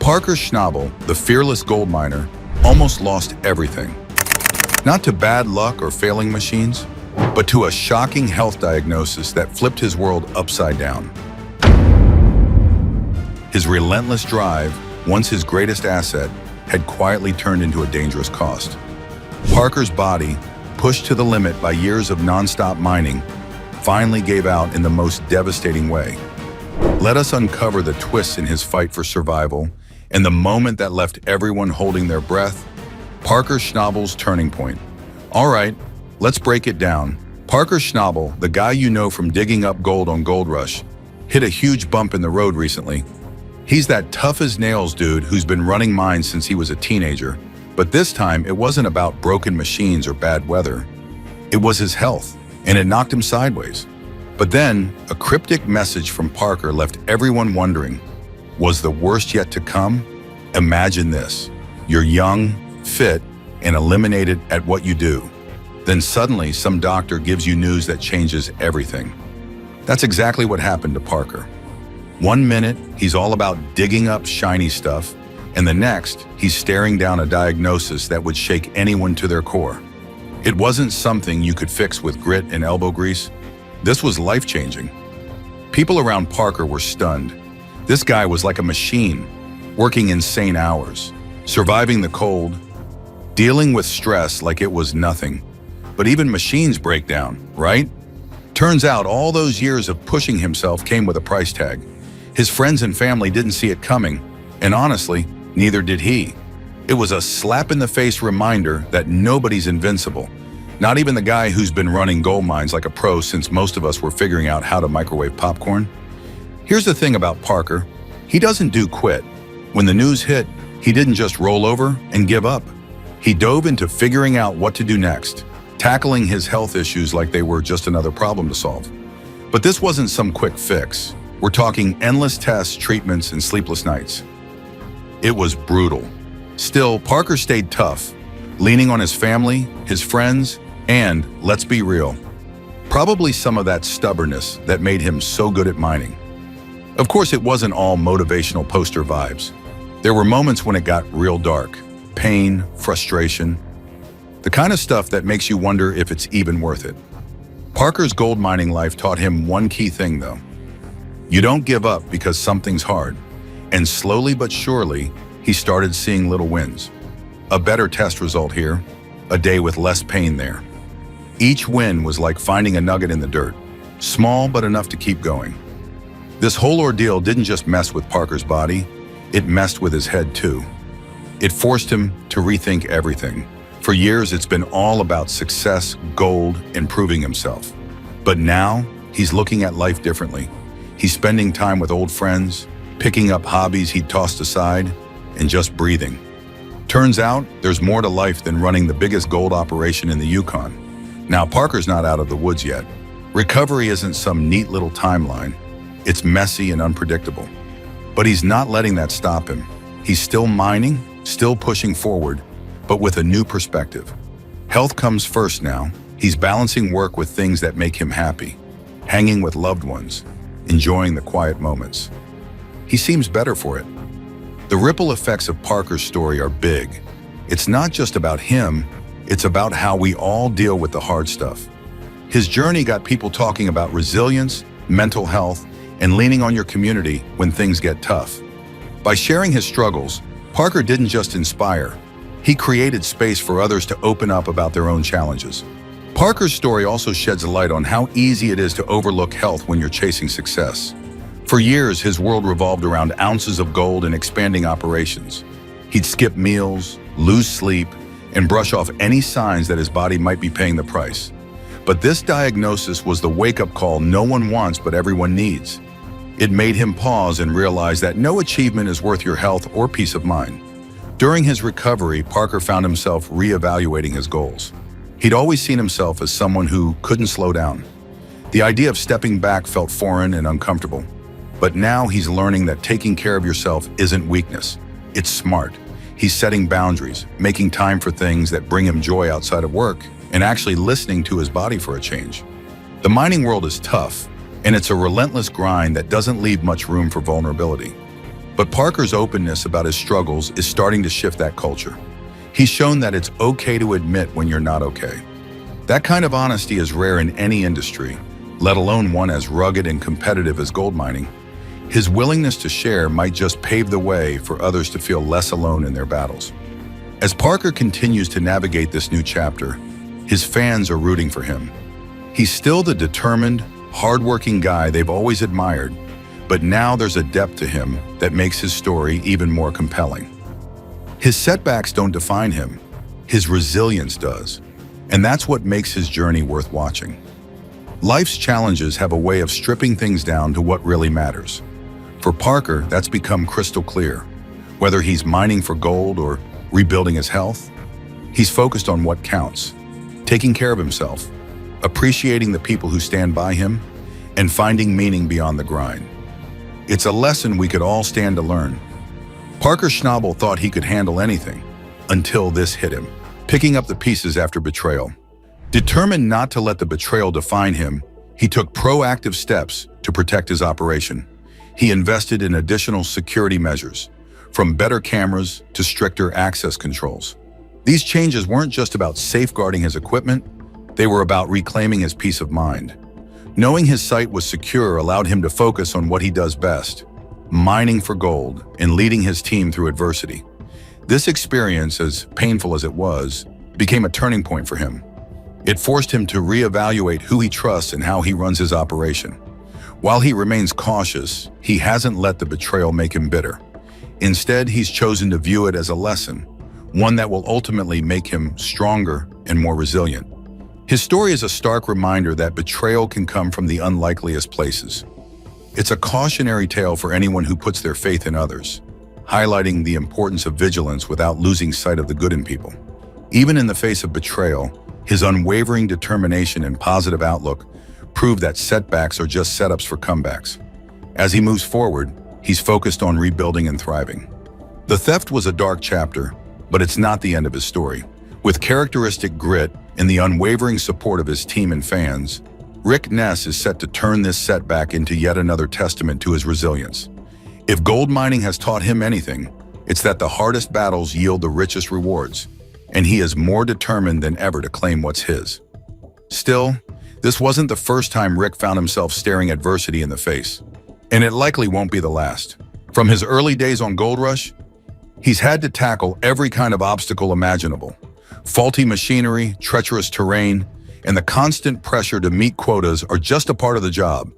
Parker Schnabel, the fearless gold miner, almost lost everything. Not to bad luck or failing machines, but to a shocking health diagnosis that flipped his world upside down. His relentless drive, once his greatest asset, had quietly turned into a dangerous cost. Parker's body, pushed to the limit by years of non-stop mining, finally gave out in the most devastating way. Let us uncover the twists in his fight for survival and the moment that left everyone holding their breath. Parker Schnabel's turning point. All right, let's break it down. Parker Schnabel, the guy you know from digging up gold on Gold Rush, hit a huge bump in the road recently. He's that tough-as-nails dude who's been running mines since he was a teenager. But this time, it wasn't about broken machines or bad weather. It was his health, and it knocked him sideways. But then, a cryptic message from Parker left everyone wondering, was the worst yet to come? Imagine this. You're young, fit, and eliminated at what you do. Then suddenly, some doctor gives you news that changes everything. That's exactly what happened to Parker. One minute, he's all about digging up shiny stuff, and the next, he's staring down a diagnosis that would shake anyone to their core. It wasn't something you could fix with grit and elbow grease. This was life-changing. People around Parker were stunned. This guy was like a machine, working insane hours, surviving the cold, dealing with stress like it was nothing. But even machines break down, right? Turns out all those years of pushing himself came with a price tag. His friends and family didn't see it coming, and honestly, neither did he. It was a slap-in-the-face reminder that nobody's invincible, not even the guy who's been running gold mines like a pro since most of us were figuring out how to microwave popcorn. Here's the thing about Parker. He doesn't do quit. When the news hit, he didn't just roll over and give up. He dove into figuring out what to do next, tackling his health issues like they were just another problem to solve. But this wasn't some quick fix. We're talking endless tests, treatments, and sleepless nights. It was brutal. Still, Parker stayed tough, leaning on his family, his friends, and, let's be real, probably some of that stubbornness that made him so good at mining. Of course, it wasn't all motivational poster vibes. There were moments when it got real dark, pain, frustration, the kind of stuff that makes you wonder if it's even worth it. Parker's gold mining life taught him one key thing, though. You don't give up because something's hard. And slowly but surely, he started seeing little wins. A better test result here, a day with less pain there. Each win was like finding a nugget in the dirt, small but enough to keep going. This whole ordeal didn't just mess with Parker's body, it messed with his head too. It forced him to rethink everything. For years, it's been all about success, gold, and proving himself. But now, he's looking at life differently. He's spending time with old friends, picking up hobbies he'd tossed aside, and just breathing. Turns out, there's more to life than running the biggest gold operation in the Yukon. Now, Parker's not out of the woods yet. Recovery isn't some neat little timeline. It's messy and unpredictable. But he's not letting that stop him. He's still mining, still pushing forward, but with a new perspective. Health comes first now. He's balancing work with things that make him happy, hanging with loved ones, enjoying the quiet moments. He seems better for it. The ripple effects of Parker's story are big. It's not just about him, it's about how we all deal with the hard stuff. His journey got people talking about resilience, mental health, and leaning on your community when things get tough. By sharing his struggles, Parker didn't just inspire, he created space for others to open up about their own challenges. Parker's story also sheds a light on how easy it is to overlook health when you're chasing success. For years, his world revolved around ounces of gold and expanding operations. He'd skip meals, lose sleep, and brush off any signs that his body might be paying the price. But this diagnosis was the wake-up call no one wants but everyone needs. It made him pause and realize that no achievement is worth your health or peace of mind. During his recovery, Parker found himself reevaluating his goals. He'd always seen himself as someone who couldn't slow down. The idea of stepping back felt foreign and uncomfortable. But now he's learning that taking care of yourself isn't weakness, it's smart. He's setting boundaries, making time for things that bring him joy outside of work, and actually listening to his body for a change. The mining world is tough, and it's a relentless grind that doesn't leave much room for vulnerability. But Parker's openness about his struggles is starting to shift that culture. He's shown that it's okay to admit when you're not okay. That kind of honesty is rare in any industry, let alone one as rugged and competitive as gold mining. His willingness to share might just pave the way for others to feel less alone in their battles. As Parker continues to navigate this new chapter, his fans are rooting for him. He's still the determined, hardworking guy they've always admired, but now there's a depth to him that makes his story even more compelling. His setbacks don't define him, his resilience does, and that's what makes his journey worth watching. Life's challenges have a way of stripping things down to what really matters. For Parker, that's become crystal clear. Whether he's mining for gold or rebuilding his health, he's focused on what counts, taking care of himself, appreciating the people who stand by him, and finding meaning beyond the grind. It's a lesson we could all stand to learn. Parker Schnabel thought he could handle anything until this hit him, picking up the pieces after betrayal. Determined not to let the betrayal define him, he took proactive steps to protect his operation. He invested in additional security measures, from better cameras to stricter access controls. These changes weren't just about safeguarding his equipment, they were about reclaiming his peace of mind. Knowing his site was secure allowed him to focus on what he does best, mining for gold and leading his team through adversity. This experience, as painful as it was, became a turning point for him. It forced him to reevaluate who he trusts and how he runs his operation. While he remains cautious, he hasn't let the betrayal make him bitter. Instead, he's chosen to view it as a lesson, one that will ultimately make him stronger and more resilient. His story is a stark reminder that betrayal can come from the unlikeliest places. It's a cautionary tale for anyone who puts their faith in others, highlighting the importance of vigilance without losing sight of the good in people. Even in the face of betrayal, his unwavering determination and positive outlook prove that setbacks are just setups for comebacks. As he moves forward, he's focused on rebuilding and thriving. The theft was a dark chapter, but it's not the end of his story. With characteristic grit and the unwavering support of his team and fans, Rick Ness is set to turn this setback into yet another testament to his resilience. If gold mining has taught him anything, it's that the hardest battles yield the richest rewards, and he is more determined than ever to claim what's his. Still, this wasn't the first time Rick found himself staring adversity in the face, and it likely won't be the last. From his early days on Gold Rush, he's had to tackle every kind of obstacle imaginable. Faulty machinery, treacherous terrain, and the constant pressure to meet quotas are just a part of the job.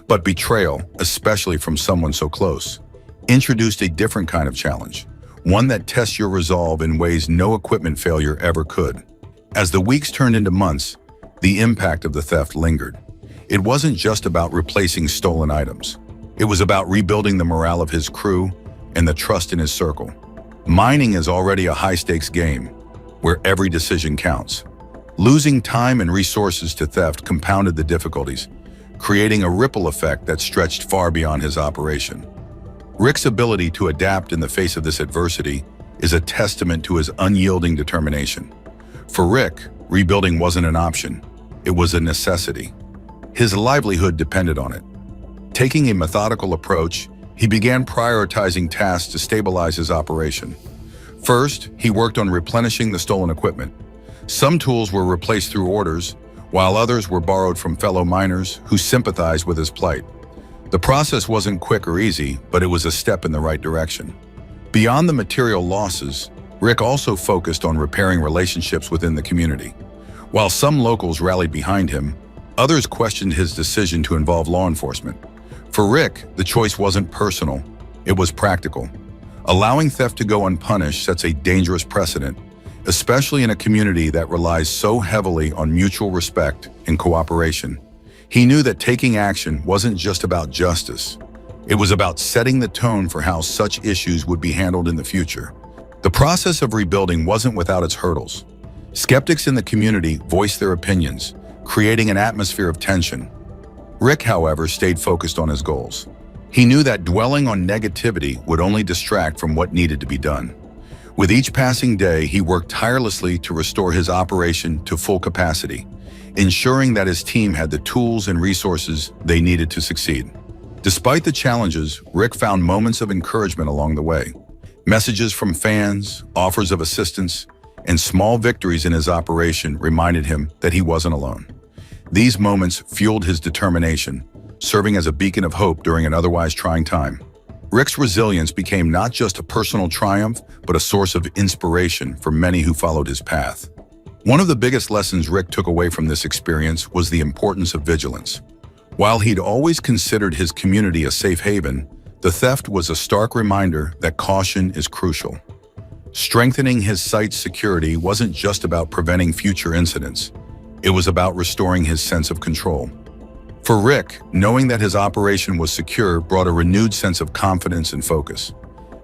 But betrayal, especially from someone so close, introduced a different kind of challenge, one that tests your resolve in ways no equipment failure ever could. As the weeks turned into months, the impact of the theft lingered. It wasn't just about replacing stolen items. It was about rebuilding the morale of his crew and the trust in his circle. Mining is already a high-stakes game, where every decision counts. Losing time and resources to theft compounded the difficulties, creating a ripple effect that stretched far beyond his operation. Rick's ability to adapt in the face of this adversity is a testament to his unyielding determination. For Rick, rebuilding wasn't an option, it was a necessity. His livelihood depended on it. Taking a methodical approach, he began prioritizing tasks to stabilize his operation. First, he worked on replenishing the stolen equipment. Some tools were replaced through orders, while others were borrowed from fellow miners who sympathized with his plight. The process wasn't quick or easy, but it was a step in the right direction. Beyond the material losses, Rick also focused on repairing relationships within the community. While some locals rallied behind him, others questioned his decision to involve law enforcement. For Rick, the choice wasn't personal, it was practical. Allowing theft to go unpunished sets a dangerous precedent, especially in a community that relies so heavily on mutual respect and cooperation. He knew that taking action wasn't just about justice. It was about setting the tone for how such issues would be handled in the future. The process of rebuilding wasn't without its hurdles. Skeptics in the community voiced their opinions, creating an atmosphere of tension. Rick, however, stayed focused on his goals. He knew that dwelling on negativity would only distract from what needed to be done. With each passing day, he worked tirelessly to restore his operation to full capacity, ensuring that his team had the tools and resources they needed to succeed. Despite the challenges, Rick found moments of encouragement along the way. Messages from fans, offers of assistance, and small victories in his operation reminded him that he wasn't alone. These moments fueled his determination, serving as a beacon of hope during an otherwise trying time. Rick's resilience became not just a personal triumph, but a source of inspiration for many who followed his path. One of the biggest lessons Rick took away from this experience was the importance of vigilance. While he'd always considered his community a safe haven, the theft was a stark reminder that caution is crucial. Strengthening his site's security wasn't just about preventing future incidents. It was about restoring his sense of control. For Rick, knowing that his operation was secure brought a renewed sense of confidence and focus.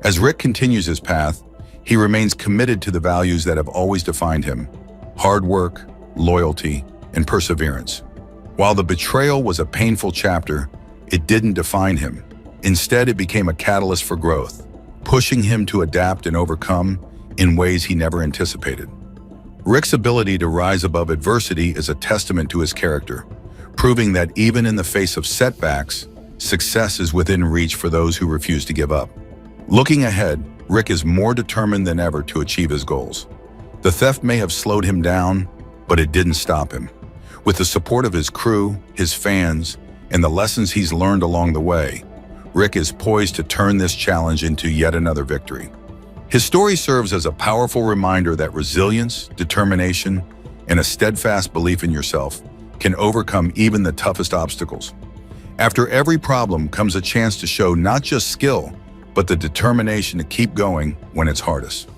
As Rick continues his path, he remains committed to the values that have always defined him: hard work, loyalty, and perseverance. While the betrayal was a painful chapter, it didn't define him. Instead, it became a catalyst for growth, pushing him to adapt and overcome in ways he never anticipated. Rick's ability to rise above adversity is a testament to his character, proving that even in the face of setbacks, success is within reach for those who refuse to give up. Looking ahead, Rick is more determined than ever to achieve his goals. The theft may have slowed him down, but it didn't stop him. With the support of his crew, his fans, and the lessons he's learned along the way, Rick is poised to turn this challenge into yet another victory. His story serves as a powerful reminder that resilience, determination, and a steadfast belief in yourself can overcome even the toughest obstacles. After every problem comes a chance to show not just skill, but the determination to keep going when it's hardest.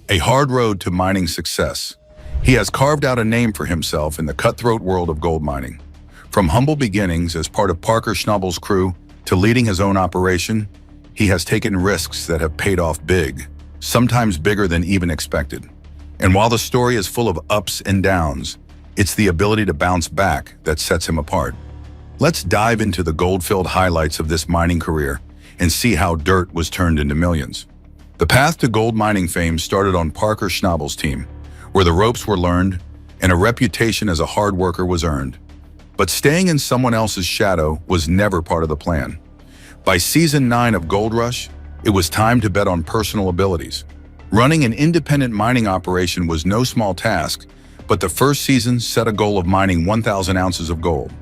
A hard road to mining success. He has carved out a name for himself in the cutthroat world of gold mining. From humble beginnings as part of Parker Schnabel's crew to leading his own operation, he has taken risks that have paid off big, sometimes bigger than even expected. And while the story is full of ups and downs, it's the ability to bounce back that sets him apart. Let's dive into the gold-filled highlights of this mining career and see how dirt was turned into millions. The path to gold mining fame started on Parker Schnabel's team, where the ropes were learned and a reputation as a hard worker was earned. But staying in someone else's shadow was never part of the plan. By season 9 of Gold Rush, it was time to bet on personal abilities. Running an independent mining operation was no small task, but the first season set a goal of mining 1,000 ounces of gold.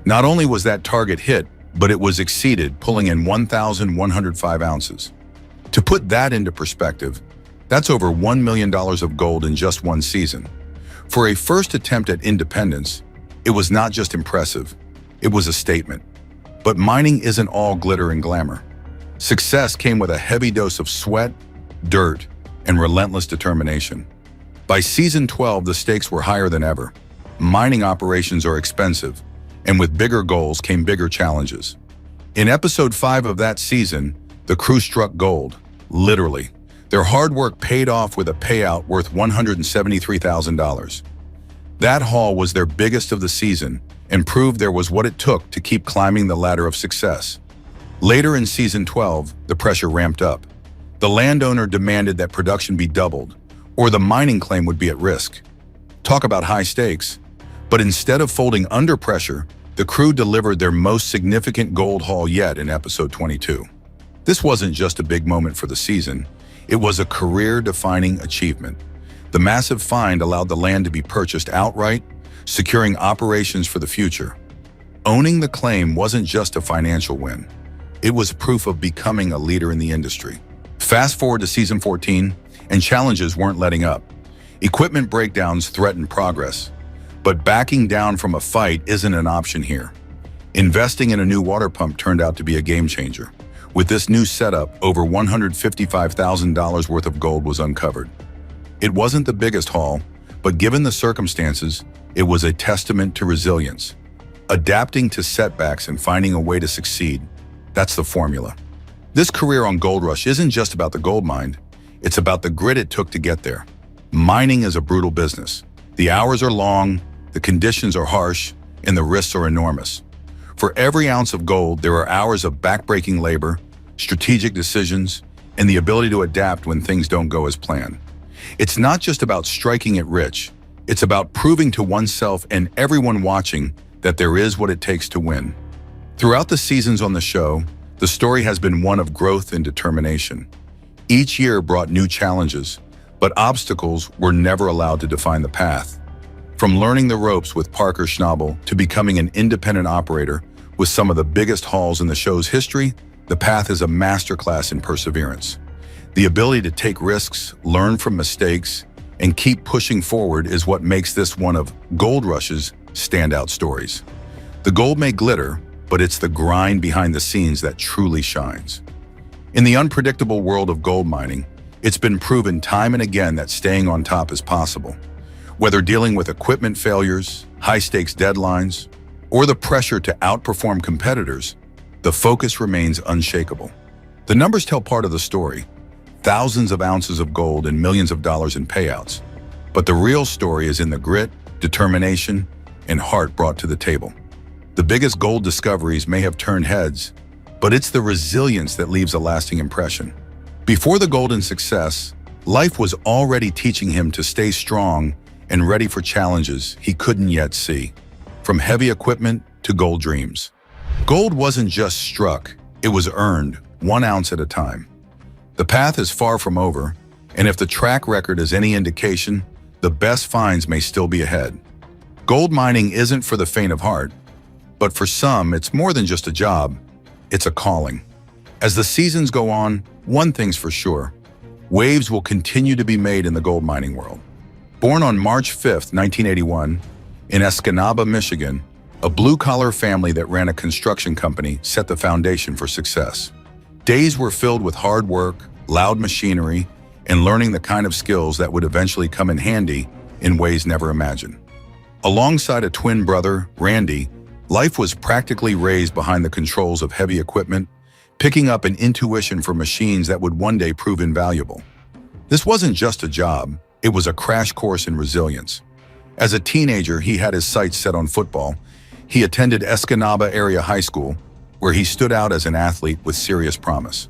Not only was that target hit, but it was exceeded, pulling in 1,105 ounces. To put that into perspective, that's over $1 million of gold in just one season. For a first attempt at independence, it was not just impressive, it was a statement. But mining isn't all glitter and glamour. Success came with a heavy dose of sweat, dirt, and relentless determination. By season 12, the stakes were higher than ever. Mining operations are expensive, and with bigger goals came bigger challenges. In episode 5 of that season, the crew struck gold, literally. Their hard work paid off with a payout worth $173,000. That haul was their biggest of the season and proved there was what it took to keep climbing the ladder of success. Later in season 12, the pressure ramped up. The landowner demanded that production be doubled, or the mining claim would be at risk. Talk about high stakes. But instead of folding under pressure, the crew delivered their most significant gold haul yet in episode 22. This wasn't just a big moment for the season, it was a career-defining achievement. The massive find allowed the land to be purchased outright, securing operations for the future. Owning the claim wasn't just a financial win. It was proof of becoming a leader in the industry. Fast forward to season 14, and challenges weren't letting up. Equipment breakdowns threatened progress. But backing down from a fight isn't an option here. Investing in a new water pump turned out to be a game changer. With this new setup, over $155,000 worth of gold was uncovered. It wasn't the biggest haul, but given the circumstances, it was a testament to resilience. Adapting to setbacks and finding a way to succeed, that's the formula. This career on Gold Rush isn't just about the gold mine, it's about the grit it took to get there. Mining is a brutal business. The hours are long, the conditions are harsh, and the risks are enormous. For every ounce of gold, there are hours of backbreaking labor, strategic decisions, and the ability to adapt when things don't go as planned. It's not just about striking it rich, it's about proving to oneself and everyone watching that there is what it takes to win. Throughout the seasons on the show, the story has been one of growth and determination. Each year brought new challenges, but obstacles were never allowed to define the path. From learning the ropes with Parker Schnabel to becoming an independent operator with some of the biggest hauls in the show's history, the path is a masterclass in perseverance. The ability to take risks, learn from mistakes, and keep pushing forward is what makes this one of Gold Rush's standout stories. The gold may glitter, but it's the grind behind the scenes that truly shines. In the unpredictable world of gold mining, it's been proven time and again that staying on top is possible. Whether dealing with equipment failures, high-stakes deadlines, or the pressure to outperform competitors, the focus remains unshakable. The numbers tell part of the story: thousands of ounces of gold and millions of dollars in payouts. But the real story is in the grit, determination, and heart brought to the table. The biggest gold discoveries may have turned heads, but it's the resilience that leaves a lasting impression. Before the golden success, life was already teaching him to stay strong and ready for challenges he couldn't yet see. From heavy equipment to gold dreams. Gold wasn't just struck, it was earned, 1 ounce at a time. The path is far from over, and if the track record is any indication, the best finds may still be ahead. Gold mining isn't for the faint of heart, but for some, it's more than just a job, it's a calling. As the seasons go on, one thing's for sure: waves will continue to be made in the gold mining world. Born on March 5, 1981, in Schnabel, Michigan, a blue-collar family that ran a construction company set the foundation for success. Days were filled with hard work, loud machinery, and learning the kind of skills that would eventually come in handy in ways never imagined. Alongside a twin brother, Randy, life was practically raised behind the controls of heavy equipment, picking up an intuition for machines that would one day prove invaluable. This wasn't just a job, it was a crash course in resilience. As a teenager, he had his sights set on football. He attended Schnabel Area High School, where he stood out as an athlete with serious promise.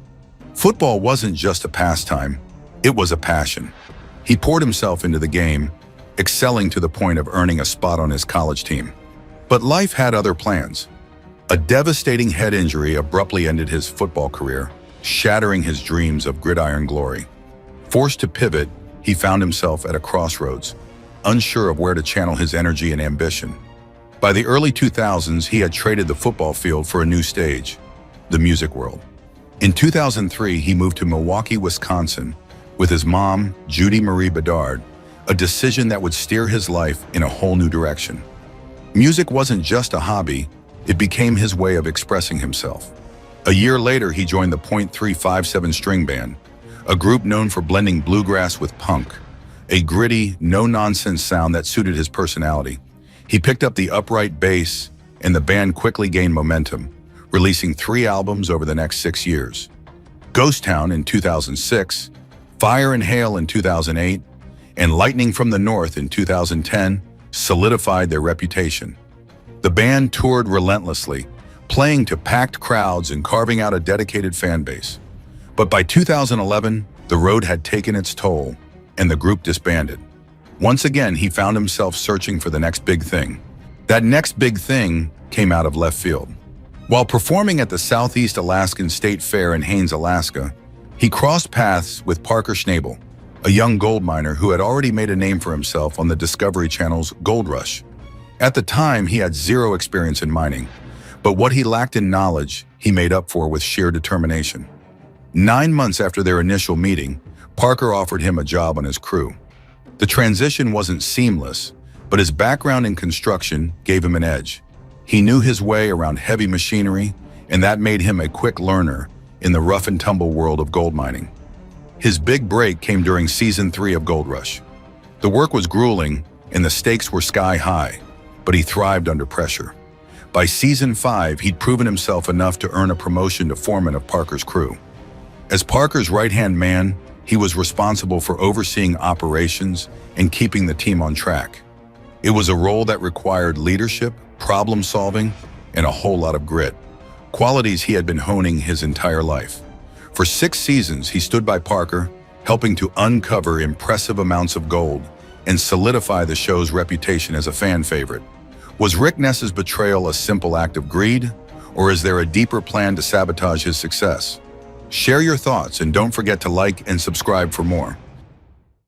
Football wasn't just a pastime, it was a passion. He poured himself into the game, excelling to the point of earning a spot on his college team. But life had other plans. A devastating head injury abruptly ended his football career, shattering his dreams of gridiron glory. Forced to pivot, he found himself at a crossroads, unsure of where to channel his energy and ambition. By the early 2000s, he had traded the football field for a new stage, the music world. In 2003, he moved to Milwaukee, Wisconsin, with his mom, Judy Marie Bedard, a decision that would steer his life in a whole new direction. Music wasn't just a hobby, it became his way of expressing himself. A year later, he joined the .357 String Band, a group known for blending bluegrass with punk, a gritty, no-nonsense sound that suited his personality. He picked up the upright bass, and the band quickly gained momentum, releasing 3 albums over the next 6 years. Ghost Town in 2006, Fire and Hail in 2008, and Lightning from the North in 2010 solidified their reputation. The band toured relentlessly, playing to packed crowds and carving out a dedicated fan base. But by 2011, the road had taken its toll, and the group disbanded. Once again, he found himself searching for the next big thing. That next big thing came out of left field. While performing at the Southeast Alaskan State Fair in Haines, Alaska, he crossed paths with Parker Schnabel, a young gold miner who had already made a name for himself on the Discovery Channel's Gold Rush. At the time, he had 0 experience in mining, but what he lacked in knowledge, he made up for with sheer determination. 9 months after their initial meeting, Parker offered him a job on his crew. The transition wasn't seamless, but his background in construction gave him an edge. He knew his way around heavy machinery, and that made him a quick learner in the rough and tumble world of gold mining. His big break came during Season 3 of Gold Rush. The work was grueling, and the stakes were sky high, but he thrived under pressure. By Season 5, he'd proven himself enough to earn a promotion to foreman of Parker's crew. As Parker's right-hand man, he was responsible for overseeing operations and keeping the team on track. It was a role that required leadership, problem-solving, and a whole lot of grit, qualities he had been honing his entire life. For 6 seasons, he stood by Parker, helping to uncover impressive amounts of gold and solidify the show's reputation as a fan favorite. Was Rick Ness's betrayal a simple act of greed, Or is there a deeper plan to sabotage his success? Share your thoughts and don't forget to like and subscribe for more.